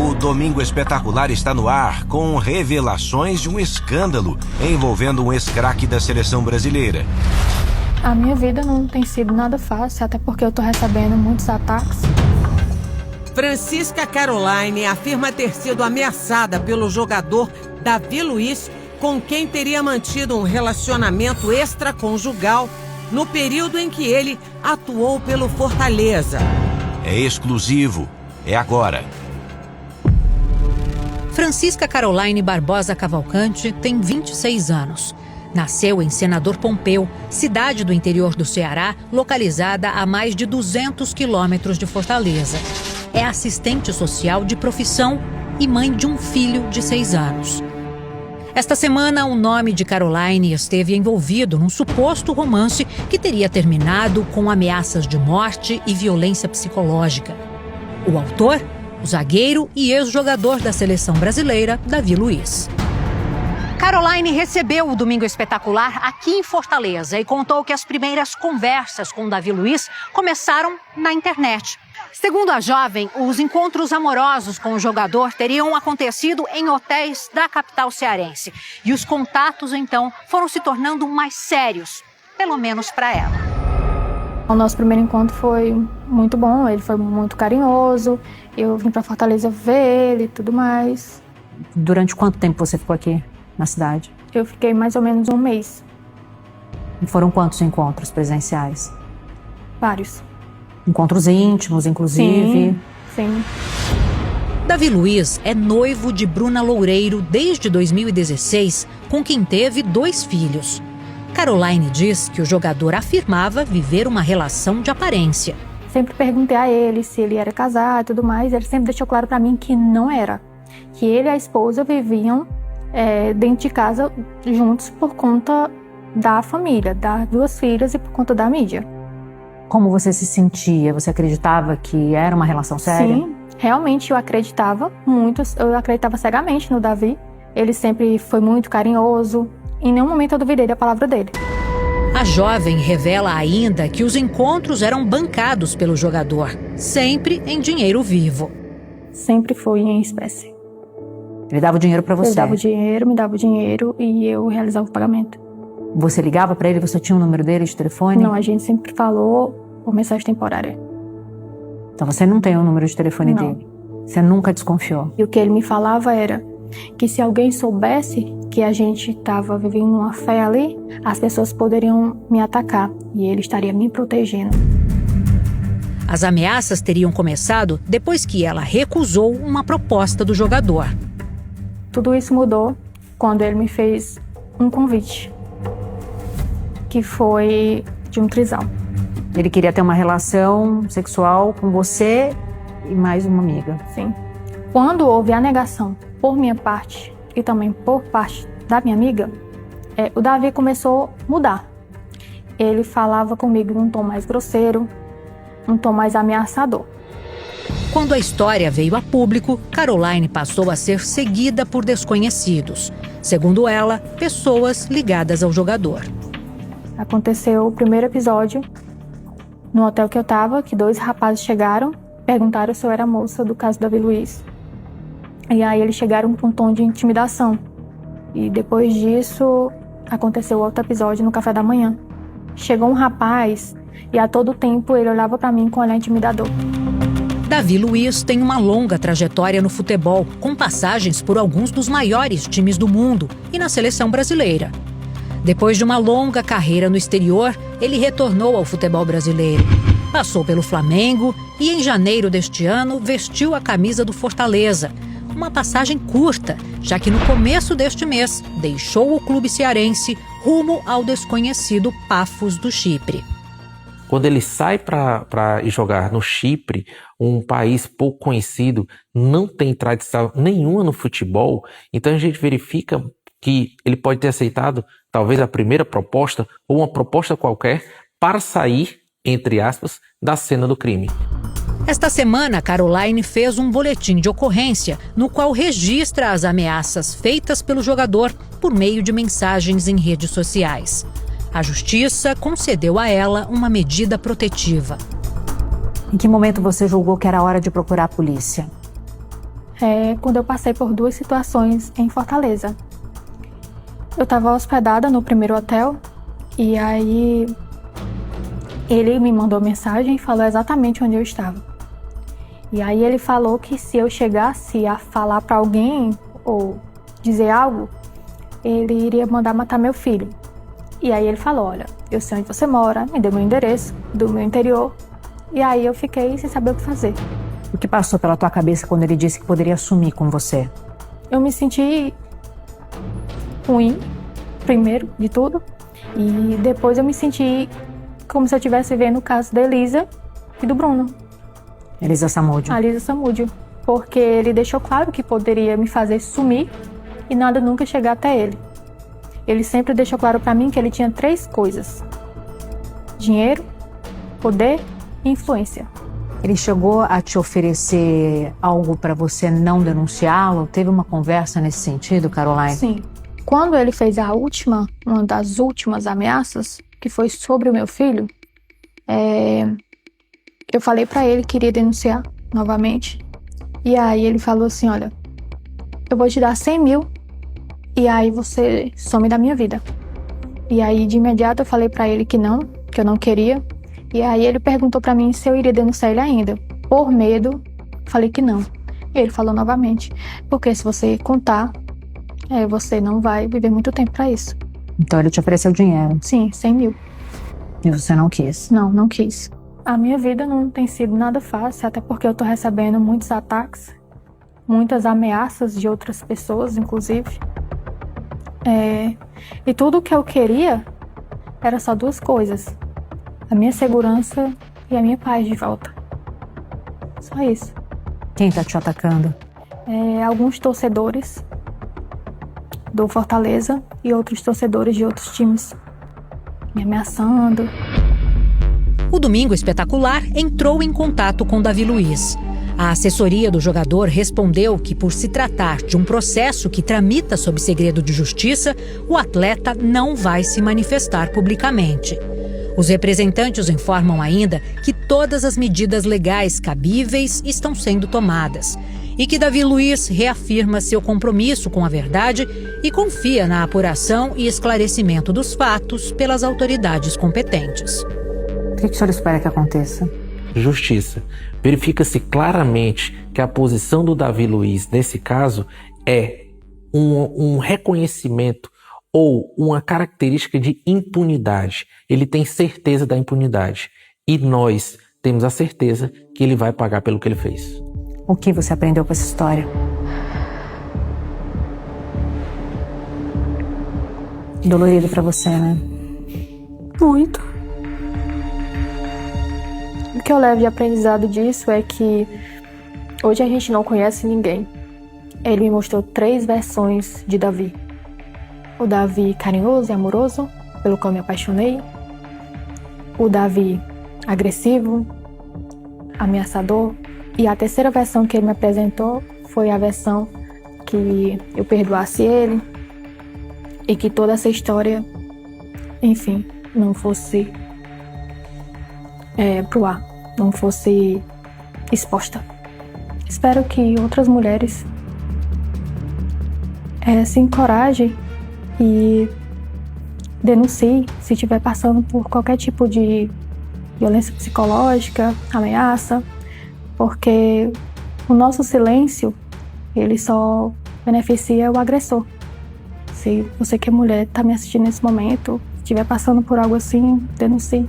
O Domingo Espetacular está no ar com revelações de um escândalo envolvendo um ex-craque da seleção brasileira. A minha vida não tem sido nada fácil, até porque eu tô recebendo muitos ataques. Francisca Caroline afirma ter sido ameaçada pelo jogador Davi Luiz, com quem teria mantido um relacionamento extraconjugal no período em que ele atuou pelo Fortaleza. É exclusivo. É agora. Francisca Caroline Barbosa Cavalcante tem 26 anos. Nasceu em Senador Pompeu, cidade do interior do Ceará, localizada a mais de 200 quilômetros de Fortaleza. É assistente social de profissão e mãe de um filho de 6 anos. Esta semana, o nome de Caroline esteve envolvido num suposto romance que teria terminado com ameaças de morte e violência psicológica. O autor? O zagueiro e ex-jogador da seleção brasileira, Davi Luiz. Caroline recebeu o Domingo Espetacular aqui em Fortaleza e contou que as primeiras conversas com Davi Luiz começaram na internet. Segundo a jovem, os encontros amorosos com o jogador teriam acontecido em hotéis da capital cearense. E os contatos, então, foram se tornando mais sérios, pelo menos para ela. O nosso primeiro encontro foi muito bom, ele foi muito carinhoso. Eu vim para Fortaleza ver ele e tudo mais. Durante quanto tempo você ficou aqui na cidade? Eu fiquei mais ou menos um mês. E foram quantos encontros presenciais? Vários. Encontros íntimos, inclusive? Sim. Davi Luiz é noivo de Bruna Loureiro desde 2016, com quem teve 2 filhos. Caroline diz que o jogador afirmava viver uma relação de aparência. Sempre perguntei a ele se ele era casado e tudo mais. Ele sempre deixou claro para mim que não era. Que ele e a esposa viviam dentro de casa juntos por conta da família, das 2 filhas e por conta da mídia. Como você se sentia? Você acreditava que era uma relação séria? Sim, realmente eu acreditava muito. Eu acreditava cegamente no Davi. Ele sempre foi muito carinhoso. Em nenhum momento eu duvidei da palavra dele. A jovem revela ainda que os encontros eram bancados pelo jogador, sempre em dinheiro vivo. Sempre foi em espécie. Ele dava o dinheiro para você? Ele dava o dinheiro, me dava o dinheiro e eu realizava o pagamento. Você ligava para ele? Você tinha o número dele de telefone? Não, a gente sempre falou por mensagem temporária. Então você não tem o número de telefone dele? Você nunca desconfiou? E o que ele me falava era que se alguém soubesse que a gente estava vivendo uma fé ali, as pessoas poderiam me atacar e ele estaria me protegendo. As ameaças teriam começado depois que ela recusou uma proposta do jogador. Tudo isso mudou quando ele me fez um convite, que foi de um trisal. Ele queria ter uma relação sexual com você e mais uma amiga. Sim. Quando houve a negação por minha parte e também por parte da minha amiga, o Davi começou a mudar. Ele falava comigo num tom mais grosseiro, um tom mais ameaçador. Quando a história veio a público, Caroline passou a ser seguida por desconhecidos. Segundo ela, pessoas ligadas ao jogador. Aconteceu o primeiro episódio no hotel que eu estava, que 2 rapazes chegaram, perguntaram se eu era a moça do caso Davi Luiz. E aí eles chegaram com um tom de intimidação. E depois disso, aconteceu outro episódio no café da manhã. Chegou um rapaz e a todo tempo ele olhava para mim com um olhar intimidador. Davi Luiz tem uma longa trajetória no futebol, com passagens por alguns dos maiores times do mundo e na seleção brasileira. Depois de uma longa carreira no exterior, ele retornou ao futebol brasileiro. Passou pelo Flamengo e, em janeiro deste ano, vestiu a camisa do Fortaleza. Uma passagem curta, já que no começo deste mês deixou o clube cearense rumo ao desconhecido Paphos do Chipre. Quando ele sai para ir jogar no Chipre, um país pouco conhecido, não tem tradição nenhuma no futebol, então a gente verifica que ele pode ter aceitado talvez a primeira proposta ou uma proposta qualquer para sair, entre aspas, da cena do crime. Esta semana, Caroline fez um boletim de ocorrência no qual registra as ameaças feitas pelo jogador por meio de mensagens em redes sociais. A justiça concedeu a ela uma medida protetiva. Em que momento você julgou que era hora de procurar a polícia? quando eu passei por 2 situações em Fortaleza. Eu estava hospedada no primeiro hotel e aí ele me mandou mensagem e falou exatamente onde eu estava. E aí ele falou que se eu chegasse a falar para alguém ou dizer algo, ele iria mandar matar meu filho. E aí ele falou, olha, eu sei onde você mora, me deu meu endereço do meu interior. E aí eu fiquei sem saber o que fazer. O que passou pela tua cabeça quando ele disse que poderia sumir com você? Eu me senti ruim, primeiro de tudo. E depois eu me senti como se eu estivesse vendo o caso da Elisa e do Bruno. Elisa Samúdio. A Elisa Samúdio. Porque ele deixou claro que poderia me fazer sumir e nada nunca chegar até ele. Ele sempre deixou claro pra mim que ele tinha 3 coisas: dinheiro, poder e influência. Ele chegou a te oferecer algo para você não denunciá-lo? Teve uma conversa nesse sentido, Caroline? Sim. Quando ele fez uma das últimas ameaças, que foi sobre o meu filho, eu falei pra ele que iria denunciar novamente. E aí ele falou assim, olha, eu vou te dar 100 mil e aí você some da minha vida. E aí de imediato eu falei pra ele que eu não queria. E aí ele perguntou pra mim se eu iria denunciar ele ainda. Por medo, falei que não. E ele falou novamente, porque se você contar, você não vai viver muito tempo pra isso. Então ele te ofereceu dinheiro? Sim, 100 mil. E você não quis? Não quis. A minha vida não tem sido nada fácil, até porque eu tô recebendo muitos ataques, muitas ameaças de outras pessoas, inclusive. E tudo que eu queria era só 2 coisas: a minha segurança e a minha paz de volta. Só isso. Quem tá te atacando? Alguns torcedores do Fortaleza e outros torcedores de outros times me ameaçando. O Domingo Espetacular entrou em contato com Davi Luiz. A assessoria do jogador respondeu que, por se tratar de um processo que tramita sob segredo de justiça, o atleta não vai se manifestar publicamente. Os representantes informam ainda que todas as medidas legais cabíveis estão sendo tomadas e que Davi Luiz reafirma seu compromisso com a verdade e confia na apuração e esclarecimento dos fatos pelas autoridades competentes. O que o senhor espera que aconteça? Justiça. Verifica-se claramente que a posição do Davi Luiz, nesse caso, é um reconhecimento ou uma característica de impunidade. Ele tem certeza da impunidade. E nós temos a certeza que ele vai pagar pelo que ele fez. O que você aprendeu com essa história? Dolorido pra você, né? Muito. O que eu levo de aprendizado disso é que hoje a gente não conhece ninguém. Ele me mostrou 3 versões de Davi. O Davi carinhoso e amoroso, pelo qual me apaixonei. O Davi agressivo, ameaçador. E a 3ª versão que ele me apresentou foi a versão que eu perdoasse ele e que toda essa história, enfim, não fosse pro ar, não fosse exposta. Espero que outras mulheres se encorajem e denunciem se estiver passando por qualquer tipo de violência psicológica, ameaça, porque o nosso silêncio, ele só beneficia o agressor. Se você que é mulher está me assistindo nesse momento, estiver passando por algo assim, denuncie.